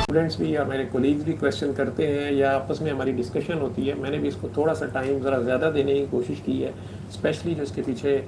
Students بھی یا میرے کولیگز بھی کویشچن کرتے ہیں یا آپس میں ہماری ڈسکشن ہوتی ہے. میں نے بھی اس کو تھوڑا سا ٹائم ذرا زیادہ دینے کی کوشش کی ہے, اسپیشلی جو اس کے پیچھے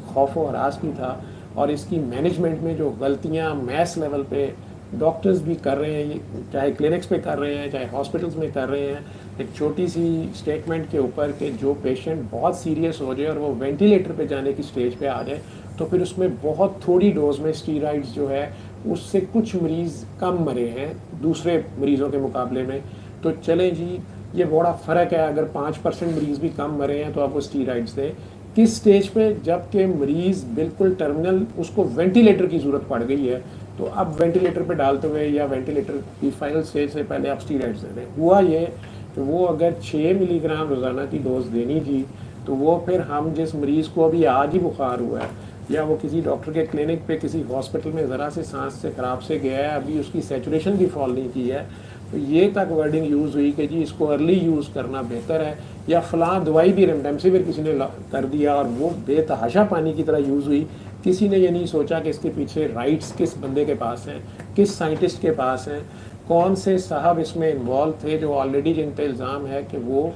خوف و ہراس بھی تھا, اور اس کی مینجمنٹ میں جو غلطیاں میس لیول پہ ڈاکٹرز بھی کر رہے ہیں, چاہے کلینکس پہ کر رہے ہیں چاہے ہاسپٹلس میں کر رہے ہیں. ایک چھوٹی سی اسٹیٹمنٹ کے اوپر کہ جو پیشنٹ بہت سیریس ہو جائے اور وہ وینٹیلیٹر پہ جانے کی اسٹیج پہ آ جائے تو پھر اس میں بہت تھوڑی ڈوز میں اسٹیرائڈز جو ہے اس سے کچھ مریض کم مرے ہیں دوسرے مریضوں کے مقابلے میں. تو چلیں جی, یہ بڑا فرق ہے, اگر 5% مریض بھی کم مرے ہیں تو آپ وہ اسٹیرائڈز دیں. کس سٹیج پہ؟ جب کہ مریض بالکل ٹرمینل, اس کو وینٹیلیٹر کی ضرورت پڑ گئی ہے, تو اب وینٹیلیٹر پہ ڈالتے ہوئے یا وینٹیلیٹر کی فائنل سٹیج سے پہلے آپ اسٹیرائڈز دے دیں. ہوا یہ کہ وہ اگر 6 ملی گرام روزانہ کی ڈوز دینی تھی تو وہ پھر ہم جس مریض کو ابھی آج ہی بخار ہوا ہے یا وہ کسی ڈاکٹر کے کلینک پہ کسی ہاسپٹل میں ذرا سے سانس سے خراب سے گیا ہے, ابھی اس کی سیچوریشن بھی فال نہیں کی ہے, تو یہ تک ورڈنگ یوز ہوئی کہ جی اس کو ارلی یوز کرنا بہتر ہے, یا فلاں دوائی بھی ریمڈیسیویر کسی نے کر دیا اور وہ بے تحاشا پانی کی طرح یوز ہوئی. کسی نے یہ نہیں سوچا کہ اس کے پیچھے رائٹس کس بندے کے پاس ہیں, کس سائنٹسٹ کے پاس ہیں, کون سے صاحب اس میں انوالو تھے جو آلریڈی جن پہ الزام ہے کہ وہ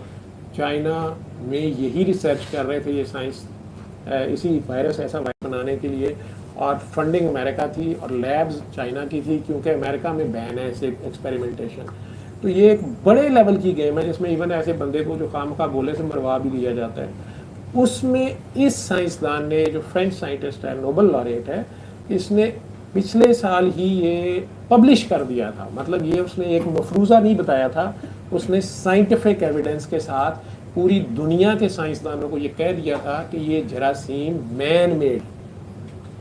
چائنا میں یہی ریسرچ کر رہے تھے, یہ سائنس اسی وائرس ایسا وائرس بنانے کے لیے, اور فنڈنگ امریکہ تھی اور لیبز چائنا کی تھی کیونکہ امریکہ میں بین ہے ایسے ایکسپیریمنٹیشن. تو یہ ایک بڑے لیول کی گیم ہے جس میں ایون ایسے بندے کو جو خواہ گولے سے مروا بھی دیا جاتا ہے. اس میں اس سائنسدان نے جو فرینچ سائنٹسٹ ہے, نوبل لاریٹ ہے, اس نے پچھلے سال ہی یہ پبلش کر دیا تھا. مطلب یہ اس نے ایک مفروضہ نہیں بتایا تھا, اس نے سائنٹیفک ایویڈنس کے ساتھ پوری دنیا کے سائنسدانوں کو یہ کہہ دیا تھا کہ یہ جراثیم مین میڈ,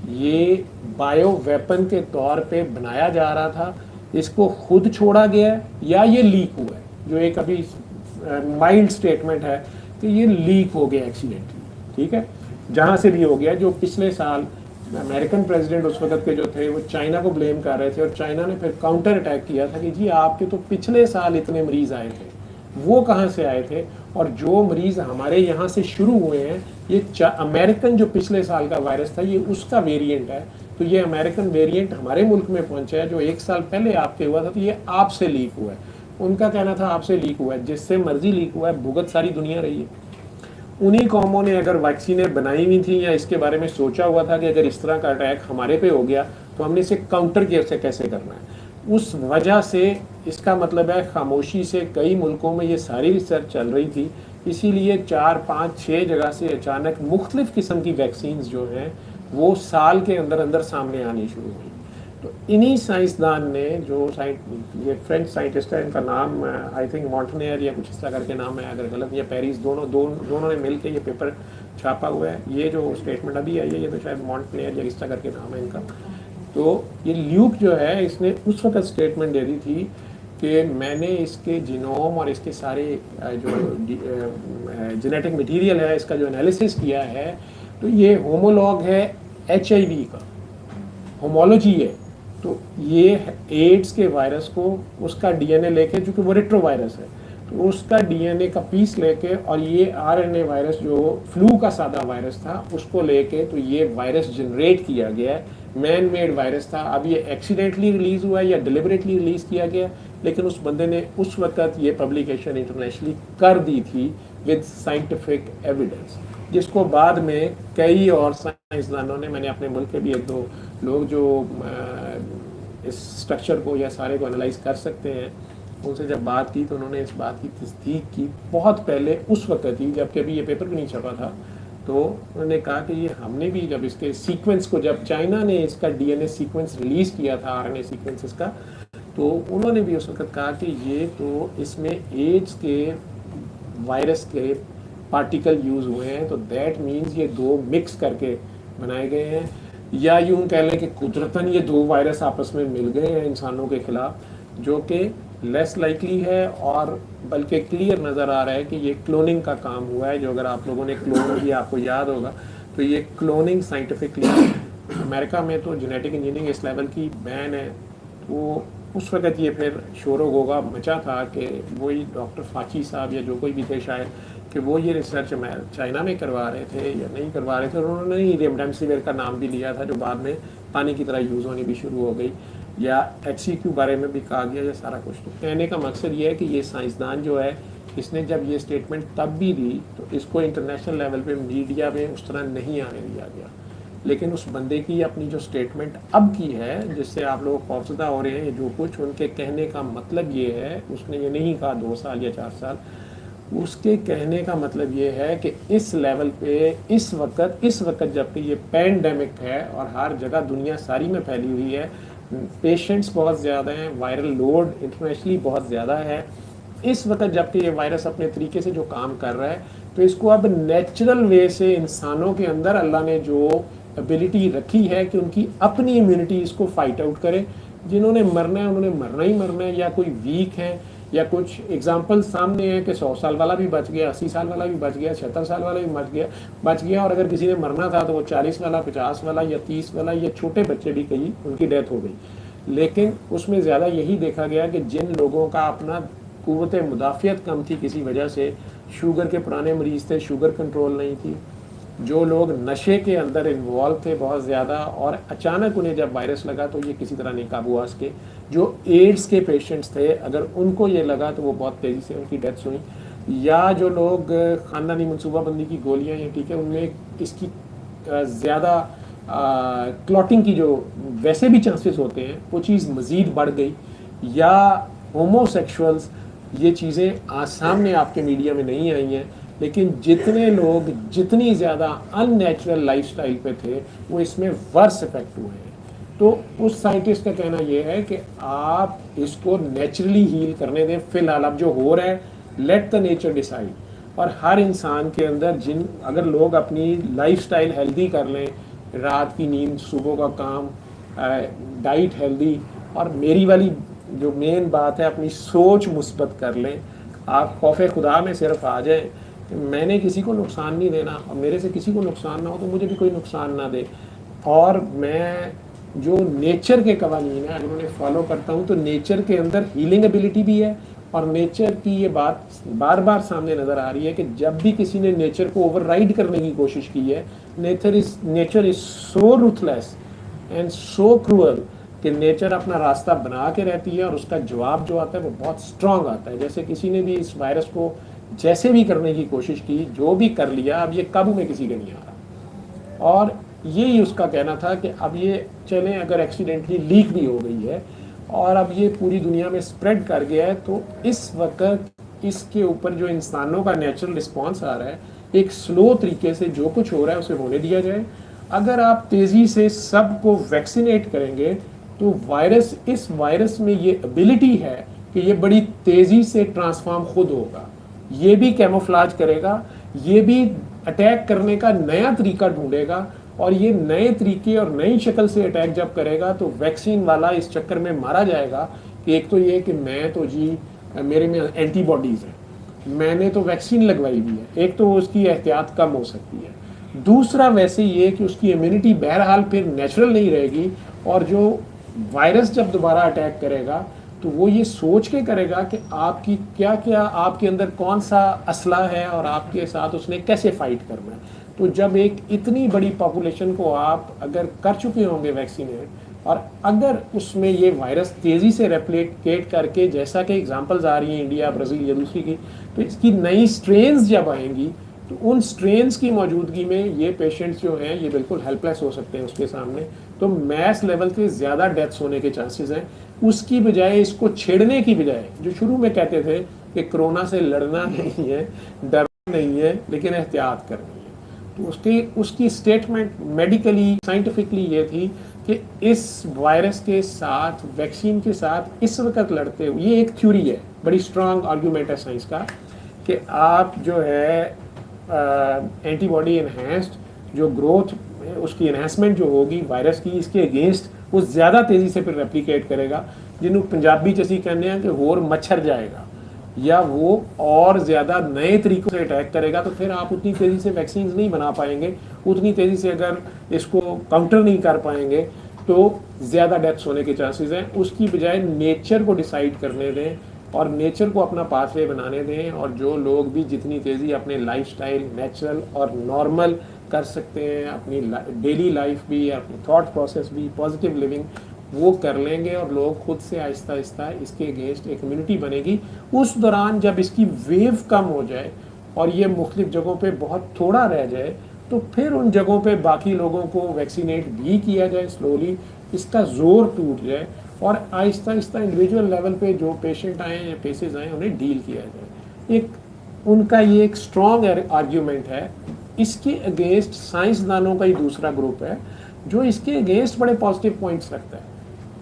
یہ بایو ویپن کے طور پہ بنایا جا رہا تھا, اس کو خود چھوڑا گیا ہے یا یہ لیک ہوا ہے. جو ایک ابھی مائلڈ سٹیٹمنٹ ہے کہ یہ لیک ہو گیا ایکسیڈنٹلی, ٹھیک ہے, جہاں سے بھی ہو گیا. جو پچھلے سال امریکن پریزیڈنٹ اس وقت کے جو تھے وہ چائنا کو بلیم کر رہے تھے, اور چائنا نے پھر کاؤنٹر اٹیک کیا تھا کہ جی آپ کے تو پچھلے سال اتنے مریض آئے تھے, وہ کہاں سے آئے تھے, اور جو مریض ہمارے یہاں سے شروع ہوئے ہیں یہ امریکن جو پچھلے سال کا وائرس تھا یہ اس کا ویریئنٹ ہے, تو یہ امریکن ویریئنٹ ہمارے ملک میں پہنچا ہے جو 1 سال پہلے آپ کے ہوا تھا, تو یہ آپ سے لیک ہوا ہے. ان کا کہنا تھا آپ سے لیک ہوا ہے, جس سے مرضی لیک ہوا ہے, بھگت ساری دنیا رہی ہے. انہی قوموں نے اگر ویکسینیں بنائی ہوئی تھیں یا اس کے بارے میں سوچا ہوا تھا کہ اگر اس طرح کا اٹیک ہمارے پہ ہو گیا تو ہم نے اسے کاؤنٹر کیسے کرنا ہے, اس وجہ سے اس کا مطلب ہے خاموشی سے کئی ملکوں میں یہ ساری ریسرچ چل رہی تھی. اسی لیے 4 5 6 جگہ سے اچانک مختلف قسم کی ویکسینز جو ہیں وہ سال کے اندر سامنے آنی شروع ہوئی. تو انہی سائنسدان نے جو یہ فرینچ سائنٹسٹ ہے, ان کا نام آئی تھنک مونٹنیئر یا کچھ اس طرح کر کے نام ہے, اگر غلط, یا پیرس, دونوں نے مل کے یہ پیپر چھاپا ہوا ہے. یہ جو اسٹیٹمنٹ ابھی آئی ہے یہ تو شاید مونٹنیئر یا اس طرح کر کے نام ہے ان کا. تو یہ لیوک جو ہے اس نے اس وقت اسٹیٹمنٹ دے دی تھی کہ میں نے اس کے جینوم اور اس کے سارے جو جینیٹک مٹیریل ہے اس کا جو انالیسس کیا ہے تو یہ ہومولوگ ہے HIV کا, ہومولوجی ہے. تو یہ ایڈز کے وائرس کو اس کا DNA لے کے, چونکہ وہ ریٹرو وائرس ہے تو اس کا DNA کا پیس لے کے, اور یہ RNA وائرس جو فلو کا سادہ وائرس تھا اس کو لے کے, تو یہ وائرس جنریٹ کیا گیا ہے, مین میڈ وائرس تھا. اب یہ ایکسیڈنٹلی ریلیز ہوا ہے یا ڈیلیبریٹلی ریلیز کیا گیا, لیکن اس بندے نے اس وقت یہ پبلیکیشن انٹرنیشنلی کر دی تھی ود سائنٹیفک ایویڈنس, جس کو بعد میں کئی اور سائنسدانوں نے, میں نے اپنے ملک کے بھی 1 2 لوگ جو اس اسٹرکچر کو یا سارے کو انالائز کر سکتے ہیں, ان سے جب بات کی تو انہوں نے اس بات کی تصدیق کی بہت پہلے اس وقت ہی, جب کہ ابھی یہ پیپر بھی نہیں چھپا تھا. تو انہوں نے کہا کہ یہ ہم نے بھی جب اس کے سیکوینس کو, جب چائنا نے اس کا DNA سیکوینس ریلیز کیا تھا RNA سیکوینسز کا, تو انہوں نے بھی اس وقت کہا کہ یہ تو اس میں ایڈز کے وائرس کے پارٹیکل یوز ہوئے ہیں, تو دیٹ مینز یہ 2 مکس کر کے بنائے گئے ہیں, یا یوں کہہ لیں کہ قدرتاً یہ 2 وائرس آپس میں مل گئے ہیں انسانوں کے خلاف, جو کہ لیس لائکلی ہے, اور بلکہ کلیئر نظر آ رہا ہے کہ یہ کلوننگ کا کام ہوا ہے. جو اگر آپ لوگوں نے کلون کیا آپ کو یاد ہوگا تو یہ کلوننگ سائنٹیفکلی, امریکہ میں تو جینیٹک انجینئرنگ اس لیول کی بین ہے. وہ اس وقت یہ پھر شور و غوغا مچا تھا کہ وہی ڈاکٹر فاچی صاحب یا جو کوئی بھی تھے شاید, کہ وہ یہ ریسرچ چائنا میں کروا رہے تھے یا نہیں کروا رہے تھے، اور انہوں نے ریمڈیمسیویر کا نام بھی لیا تھا جو بعد میں پانی کی طرح یوز ہونی بھی شروع ہو گئی، یا HCQ بارے میں بھی کہا گیا، یہ سارا کچھ۔ تو کہنے کا مقصد یہ ہے کہ یہ سائنسدان جو ہے اس نے جب یہ اسٹیٹمنٹ تب بھی دی تو اس کو انٹرنیشنل لیول پہ میڈیا میں اس طرح نہیں آنے دیا گیا، لیکن اس بندے کی اپنی جو اسٹیٹمنٹ اب کی ہے جس سے آپ لوگ خوفزدہ ہو رہے ہیں، جو کچھ ان کے کہنے کا مطلب یہ ہے، اس نے یہ نہیں کہا 2 سال یا 4 سال، اس کے کہنے کا مطلب یہ ہے کہ اس لیول پہ اس وقت جب کہ یہ پینڈیمک ہے اور ہر جگہ دنیا ساری میں پھیلی ہوئی ہے، پیشنٹس بہت زیادہ ہیں، وائرل لوڈ انٹرنیشنلی بہت زیادہ ہے، اس وقت جب کہ یہ وائرس اپنے طریقے سے جو کام کر رہا ہے، تو اس کو اب نیچرل وے سے انسانوں کے اندر اللہ نے جو ابیلٹی رکھی ہے کہ ان کی اپنی امیونٹی اس کو فائٹ آؤٹ کرے، جنہوں نے مرنا ہے انہوں نے مرنا ہی مرنا ہے، یا کوئی ویک ہے، یا کچھ ایگزامپل سامنے ہے کہ 100 سال والا بھی بچ گیا، 80 سال والا بھی بچ گیا، 76 سال والا بھی بچ گیا، اور اگر کسی نے مرنا تھا تو وہ 40 والا، 50 والا یا 30 والا، یا چھوٹے بچے بھی کئی ان کی ڈیتھ ہو گئی۔ لیکن اس میں زیادہ یہی دیکھا گیا کہ جن لوگوں کا اپنا قوت مدافعت کم تھی کسی وجہ سے، شوگر کے پرانے مریض تھے، شوگر کنٹرول نہیں تھی، جو لوگ نشے کے اندر انوالو تھے بہت زیادہ، اور اچانک انہیں جب وائرس لگا تو یہ کسی طرح نہیں قابو آ سکے، جو ایڈز کے پیشنٹس تھے اگر ان کو یہ لگا تو وہ بہت تیزی سے ان کی ڈیتھس ہوئیں، یا جو لوگ خاندانی منصوبہ بندی کی گولیاں یا ٹھیک ہے ان میں اس کی زیادہ کلوٹنگ کی جو ویسے بھی چانسز ہوتے ہیں وہ چیز مزید بڑھ گئی، یا ہومو سیکشولز، یہ چیزیں سامنے آپ کے میڈیا میں نہیں آئی ہیں، لیکن جتنے لوگ جتنی زیادہ ان نیچرل لائف سٹائل پہ تھے وہ اس میں ورس افیکٹ ہوئے ہیں۔ تو اس سائنٹسٹ کا کہنا یہ ہے کہ آپ اس کو نیچرلی ہیل کرنے دیں، فی الحال اب جو ہو رہا ہے لیٹ دا نیچر ڈیسائڈ، اور ہر انسان کے اندر اگر لوگ اپنی لائف سٹائل ہیلدی کر لیں، رات کی نیند، صبح کا کام، ڈائٹ ہیلدی، اور میری والی جو مین بات ہے اپنی سوچ مثبت کر لیں، آپ خوف خدا میں صرف آ جائیں کہ میں نے کسی کو نقصان نہیں دینا، اور میرے سے کسی کو نقصان نہ ہو تو مجھے بھی کوئی نقصان نہ دے، اور میں جو نیچر کے قوانین ہیں اگر انہیں فالو کرتا ہوں تو نیچر کے اندر ہیلنگ ایبیلٹی بھی ہے، اور نیچر کی یہ بات بار بار سامنے نظر آ رہی ہے کہ جب بھی کسی نے نیچر کو اوور رائڈ کرنے کی کوشش کی ہے، nature is so ruthless and so cruel کہ نیچر اپنا راستہ بنا کے رہتی ہے، اور اس کا جواب جو آتا ہے وہ بہت سٹرونگ آتا ہے۔ جیسے کسی نے بھی اس وائرس کو جیسے بھی کرنے کی کوشش کی، جو بھی کر لیا، اب یہ قابو میں کسی کے نہیں آ رہا، اور یہی اس کا کہنا تھا کہ اب یہ چلیں اگر ایکسیڈنٹلی لیک بھی ہو گئی ہے اور اب یہ پوری دنیا میں سپریڈ کر گیا ہے، تو اس وقت اس کے اوپر جو انسانوں کا نیچرل رسپانس آ رہا ہے، ایک سلو طریقے سے جو کچھ ہو رہا ہے اسے ہونے دیا جائے۔ اگر آپ تیزی سے سب کو ویکسینیٹ کریں گے تو اس وائرس میں یہ ایبلٹی ہے کہ یہ بڑی تیزی سے ٹرانسفارم خود ہوگا، یہ بھی کیموفلاج کرے گا، یہ بھی اٹیک کرنے کا نیا طریقہ ڈھونڈے گا، اور یہ نئے طریقے اور نئی شکل سے اٹیک جب کرے گا تو ویکسین والا اس چکر میں مارا جائے گا کہ ایک تو یہ کہ میں تو میرے میں اینٹی باڈیز ہیں، میں نے تو ویکسین لگوائی ہوئی ہے، ایک تو اس کی احتیاط کم ہو سکتی ہے، دوسرا ویسے یہ کہ اس کی امیونٹی بہرحال پھر نیچرل نہیں رہے گی، اور جو وائرس جب دوبارہ اٹیک کرے گا تو وہ یہ سوچ کے کرے گا کہ آپ کی کیا آپ کے اندر کون سا اسلحہ ہے اور آپ کے ساتھ اس نے کیسے فائٹ کرنا ہے۔ تو جب ایک اتنی بڑی پاپولیشن کو آپ اگر کر چکے ہوں گے ویکسینیٹ، اور اگر اس میں یہ وائرس تیزی سے ریپلیکیٹ کر کے، جیسا کہ اگزامپلز آ رہی ہیں انڈیا، برازیل یا دوسری کی، تو اس کی نئی سٹرینز جب آئیں گی تو ان سٹرینز کی موجودگی میں یہ پیشنٹس جو ہیں یہ بالکل ہیلپ لیس ہو سکتے ہیں اس کے سامنے، تو میس لیول پہ زیادہ ڈیتھس ہونے کے چانسز ہیں۔ اس کی بجائے، اس کو چھیڑنے کی بجائے، جو شروع میں کہتے تھے کہ کرونا سے لڑنا نہیں ہے، ڈرنا نہیں ہے، لیکن احتیاط کرنی ہے، تو اس کی اسٹیٹمنٹ میڈیکلی سائنٹیفکلی یہ تھی کہ اس وائرس کے ساتھ، ویکسین کے ساتھ اس وقت لڑتے ہوئے، یہ ایک تھیوری ہے، بڑی اسٹرانگ آرگیومنٹ ہے سائنس کا، کہ آپ جو ہے اینٹی باڈی انہینسڈ جو گروتھ، اس کی انہینسمنٹ جو ہوگی وائرس کی، اس کے اگینسٹ وہ زیادہ تیزی سے پھر ریپلیکیٹ کرے گا، جنہوں پنجابی چسی کہنے ہیں کہ ہور مچھر جائے گا، یا وہ اور زیادہ نئے طریقوں سے اٹیک کرے گا، تو پھر آپ اتنی تیزی سے ویکسینز نہیں بنا پائیں گے، اتنی تیزی سے اگر اس کو کاؤنٹر نہیں کر پائیں گے تو زیادہ ڈیتھس ہونے کے چانسز ہیں۔ اس کی بجائے نیچر کو ڈیسائیڈ کرنے دیں اور نیچر کو اپنا پاس وے بنانے دیں, اور جو لوگ بھی جتنی تیزی اپنے لائف سٹائل نیچرل اور نارمل کر سکتے ہیں, اپنی ڈیلی لائف بھی, اپنی تھاٹ پروسیس بھی, پازیٹیو لیونگ وہ کر لیں گے, اور لوگ خود سے آہستہ آہستہ اس کے اگینسٹ ایک کمیونٹی بنے گی. اس دوران جب اس کی ویو کم ہو جائے اور یہ مختلف جگہوں پہ بہت تھوڑا رہ جائے, تو پھر ان جگہوں پہ باقی لوگوں کو ویکسینیٹ بھی کیا جائے سلولی, اس کا زور ٹوٹ جائے, اور آہستہ آہستہ انڈیویجول لیول پہ جو پیشنٹ آئیں یا کیسز آئیں انہیں ڈیل کیا جائے. ایک ان کا یہ ایک اسٹرانگ آرگیومنٹ ہے. اس کے اگینسٹ سائنسدانوں کا ہی دوسرا گروپ ہے جو اس کے اگینسٹ بڑے پازیٹیو پوائنٹس رکھتا ہے,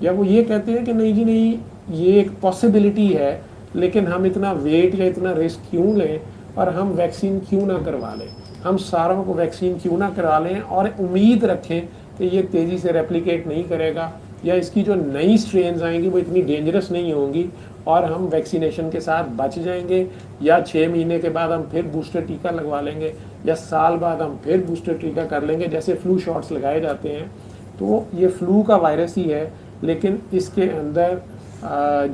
یا وہ یہ کہتے ہیں کہ نہیں جی نہیں, یہ ایک پاسبلٹی ہے, لیکن ہم اتنا ویٹ یا اتنا رسک کیوں لیں, اور ہم ویکسین کیوں نہ کروا لیں, ہم ساروں کو ویکسین کیوں نہ کرا لیں, اور امید رکھیں کہ یہ تیزی سے ریپلیکیٹ نہیں کرے گا, یا اس کی جو نئی سٹرینز آئیں گی وہ اتنی ڈینجرس نہیں ہوں گی, اور ہم ویکسینیشن کے ساتھ بچ جائیں گے, یا 6 مہینے کے بعد ہم پھر بوسٹر ٹیکہ لگوا لیں گے, یا سال بعد ہم پھر بوسٹر ٹیکہ کر لیں گے, جیسے فلو شاٹس لگائے جاتے ہیں. تو یہ فلو کا وائرس ہی ہے, لیکن اس کے اندر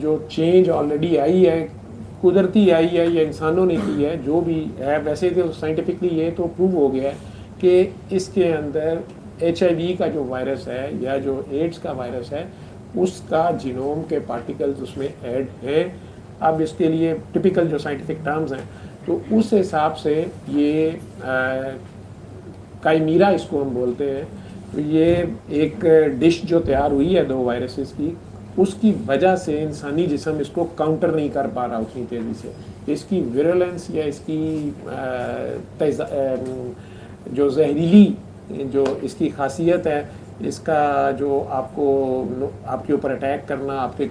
جو چینج آلریڈی آئی ہے, قدرتی آئی ہے یا انسانوں نے کی ہے, جو بھی ہے, ویسے تو سائنٹیفکلی یہ تو پروو ہو گیا ہے کہ اس کے اندر HIV کا جو وائرس ہے یا جو ایڈز کا وائرس ہے اس کا جینوم کے پارٹیکلز اس میں ایڈ ہیں. اب اس کے لیے ٹپیکل جو سائنٹیفک ٹرمز ہیں, تو اس حساب سے یہ کائمیرا اس کو ہم بولتے ہیں, تو یہ ایک ڈش جو تیار ہوئی ہے 2 وائرسز کی, اس کی وجہ سے انسانی جسم اس کو کاؤنٹر نہیں کر پا رہا اتنی تیزی سے. اس کی ویرولنس یا اس کی جو زہریلی جو اس کی خاصیت ہے, اس کا جو آپ کے اوپر اٹیک کرنا, آپ کے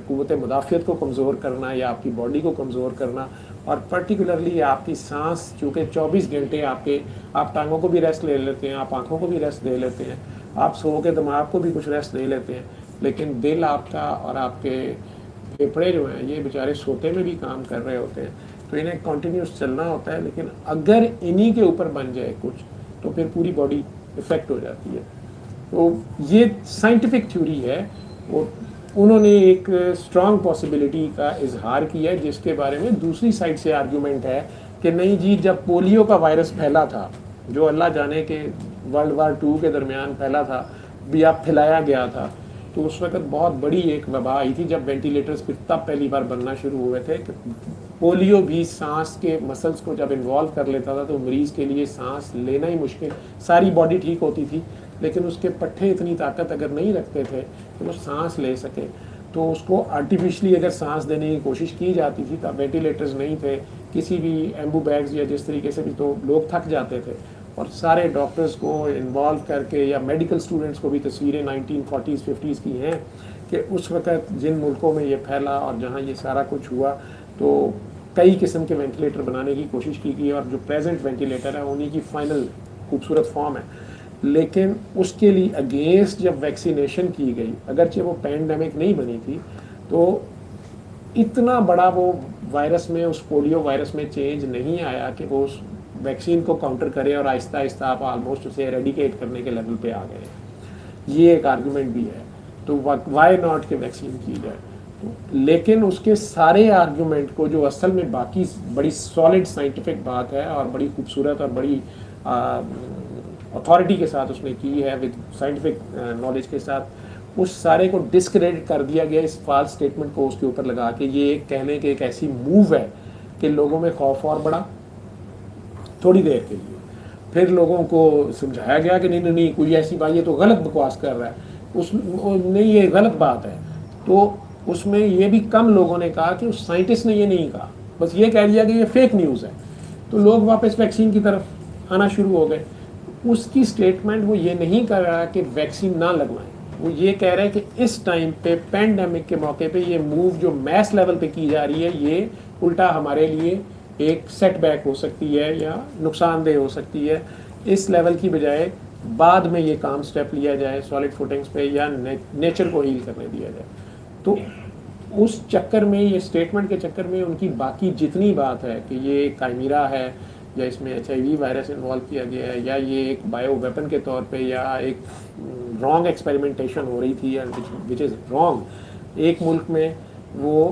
قوت مدافعت کو کمزور کرنا یا آپ کی باڈی کو کمزور کرنا, اور پرٹیکولرلی آپ کی سانس, چونکہ 24 گھنٹے آپ ٹانگوں کو بھی ریسٹ لے لیتے ہیں, آپ آنکھوں کو بھی ریسٹ دے لیتے ہیں, آپ سو کے دماغ کو بھی کچھ ریسٹ دے لیتے ہیں, لیکن دل آپ کا اور آپ کے پھیپھڑے جو ہیں یہ بیچارے سوتے میں بھی کام کر رہے ہوتے ہیں, تو انہیں کنٹینیوس چلنا ہوتا ہے. لیکن اگر انہی کے اوپر بن جائے کچھ تو پھر پوری باڈی افیکٹ ہو جاتی ہے. تو یہ سائنٹیفک تھیوری ہے, اور انہوں نے ایک اسٹرانگ پاسبلٹی کا اظہار کیا ہے, جس کے بارے میں دوسری سائڈ سے آرگیومنٹ ہے کہ نہیں جی, جب پولیو کا وائرس پھیلا تھا, جو اللہ جانے کے ورلڈ وار 2 کے درمیان پھیلا تھا, بھی اب پھیلایا گیا تھا, تو اس وقت بہت بڑی ایک وبا آئی تھی جب وینٹیلیٹرز پھر تب پہلی بار بننا شروع ہوئے تھے. کہ پولیو بھی سانس کے مسلس کو جب انوالو کر لیتا تھا تو مریض کے لیے سانس لینا ہی مشکل, ساری باڈی ٹھیک ہوتی تھی لیکن اس کے پٹھے اتنی طاقت اگر نہیں رکھتے تھے کہ وہ سانس لے سکے, تو اس کو آرٹیفیشلی اگر سانس دینے کی کوشش کی جاتی تھی, تب وینٹیلیٹرز نہیں تھے, کسی بھی ایمبو بیگز یا جس طریقے سے بھی, تو لوگ تھک جاتے تھے, اور سارے ڈاکٹرز کو انوالو کر کے, یا میڈیکل اسٹوڈنٹس کو بھی تصویریں 1940s 50s کی ہیں کہ اس وقت جن ملکوں میں یہ پھیلا اور جہاں یہ سارا کچھ ہوا, تو کئی قسم کے وینٹیلیٹر بنانے کی کوشش کی گئی, اور جو پریزنٹ وینٹیلیٹر ہے انہی کی فائنل خوبصورت فارم ہے. لیکن اس کے لیے اگینسٹ جب ویکسینیشن کی گئی, اگرچہ وہ پینڈیمک نہیں بنی تھی, تو اتنا بڑا وہ وائرس میں, اس پولیو وائرس میں چینج نہیں آیا کہ وہ اس ویکسین کو کاؤنٹر کرے, اور آہستہ آہستہ آپ آلموسٹ اسے ایریڈیکیٹ کرنے کے لیول پہ آ گئے. یہ ایک آرگومنٹ بھی ہے. تو وائی ناٹ کہ ویکسین کی جائے. لیکن اس کے سارے آرگومنٹ کو, جو اصل میں باقی بڑی سالڈ سائنٹیفک بات ہے اور بڑی خوبصورت اور بڑی اتھارٹی کے ساتھ اس نے کی ہے, ود سائنٹیفک نالج کے ساتھ, اس سارے کو ڈسکریڈٹ کر دیا گیا اس فالس اسٹیٹمنٹ کو اس کے اوپر لگا کے. یہ ایک کہنے کہ ایک ایسی موو ہے کہ لوگوں میں خوف اور بڑا تھوڑی دیر کے لیے, پھر لوگوں کو سمجھایا گیا کہ نہیں نہیں کوئی ایسی بات, یہ تو غلط بکواس کر رہا ہے, اس نہیں یہ غلط بات ہے. تو اس میں یہ بھی کم لوگوں نے کہا کہ اس سائنٹسٹ نے یہ نہیں کہا, بس یہ کہہ دیا کہ یہ فیک نیوز ہے, تو لوگ واپس ویکسین کی طرف آنا شروع ہو گئے. اس کی سٹیٹمنٹ وہ یہ نہیں کر رہا کہ ویکسین نہ لگوائیں, وہ یہ کہہ رہے ہیں کہ اس ٹائم پہ پینڈیمک کے موقع پہ یہ موو جو میس لیول پہ کی جا رہی ہے, یہ الٹا ہمارے لیے ایک سیٹ بیک ہو سکتی ہے یا نقصان دہ ہو سکتی ہے. اس لیول کی بجائے بعد میں یہ کام سٹیپ لیا جائے سالڈ فوٹنگز پہ, یا نیچر کو ہیل کرنے دیا جائے. تو اس چکر میں, یہ اسٹیٹمنٹ کے چکر میں, ان کی باقی جتنی بات ہے کہ یہ کائمیرا ہے, یا اس میں HIV وائرس انوالو کیا گیا ہے, یا یہ ایک بایو ویپن کے طور پہ, یا ایک رانگ ایکسپیریمنٹیشن ہو رہی تھی, وچ از رانگ. ایک ملک میں وہ